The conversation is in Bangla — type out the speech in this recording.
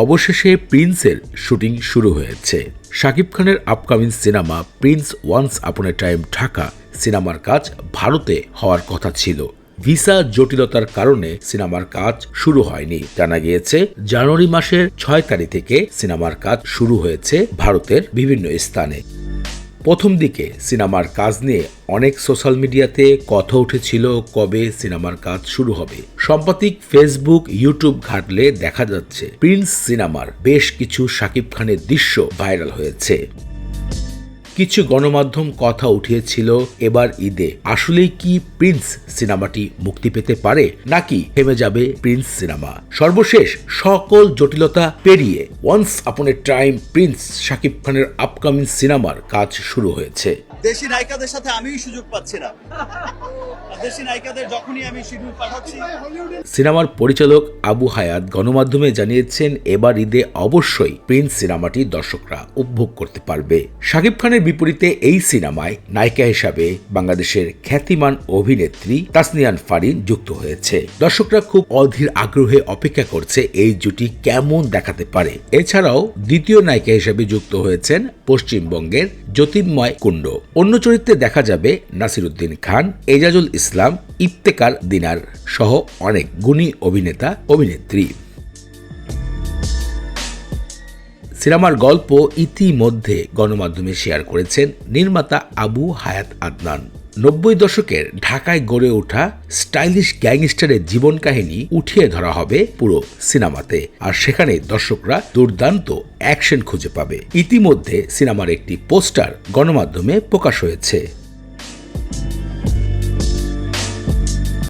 অবশেষে প্রিন্সের শুটিং শুরু হয়েছে। শাকিব খানের upcoming cinema Prince once upon এ টাইম ঢাকা সিনেমার কাজ ভারতে হওয়ার কথা ছিল। ভিসা জটিলতার কারণে সিনেমার কাজ শুরু হয়নি। জানা গিয়েছে জানুয়ারি মাসের 6 তারিখ থেকে সিনেমার কাজ শুরু হয়েছে ভারতের বিভিন্ন স্থানে। প্রথম দিকে সিনেমার কাজ নিয়ে অনেক সোশ্যাল মিডিয়াতে কথা উঠেছিল কবে সিনেমার কাজ শুরু হবে। সাম্প্রতিক ফেসবুক, ইউটিউব ঘাটলে দেখা যাচ্ছে প্রিন্স সিনেমার বেশ কিছু শাকিব খানের দৃশ্য ভাইরাল হয়েছে। কিছু গণমাধ্যম কথা উঠিয়েছিল এবার ঈদে আসলেই কি প্রিন্স সিনেমাটি মুক্তি পেতে পারে নাকি থেমে যাবে প্রিন্স সিনেমা। সর্বশেষ সকল জটিলতা পেরিয়ে ওয়ান্স আপন এ টাইম প্রিন্স শাকিব খানের আপকামিং সিনেমার কাজ শুরু হয়েছে। দেশি নায়িকাদের সাথে আমিই সুযোগ পাচ্ছি না। দেশি নায়িকাদের যখনই আমি শিডিউল পাঠাচ্ছি। সিনেমার পরিচালক আবু হায়াত গণমাধ্যমে জানিয়েছেন এবার ঈদে অবশ্যই প্রিন্স সিনেমাটি দর্শকরা উপভোগ করতে পারবে। শাকিব খানের বিপরীতে এই সিনেমায় নায়িকা হিসাবে বাংলাদেশের খ্যাতিমান অভিনেত্রী তাসনিয়ান ফারিন যুক্ত হয়েছে। দর্শকরা খুব অধীর আগ্রহে অপেক্ষা করছে এই জুটি কেমন দেখাতে পারে। এছাড়াও দ্বিতীয় নায়িকা হিসেবে যুক্ত হয়েছেন পশ্চিমবঙ্গের জ্যোতির্ময় কুণ্ড। অন্য চরিত্রে দেখা যাবে নাসিরুদ্দিন খান, এজাজুল ইসলাম, ইফতেকার দিনার সহ অনেক গুণী অভিনেতা অভিনেত্রী। সিনেমার গল্প ইতিমধ্যে গণমাধ্যমে শেয়ার করেছেন নির্মাতা আবু হায়াত আদনান। 90 দশকের ঢাকায় গড়ে ওঠা স্টাইলিশ গ্যাংস্টারের জীবন কাহিনী উঠিয়ে ধরা হবে পুরো সিনেমাতে, আর সেখানে দর্শকরা দুর্দান্ত অ্যাকশন খুঁজে পাবে। ইতিমধ্যে সিনেমার একটি পোস্টার গণমাধ্যমে প্রকাশ হয়েছে।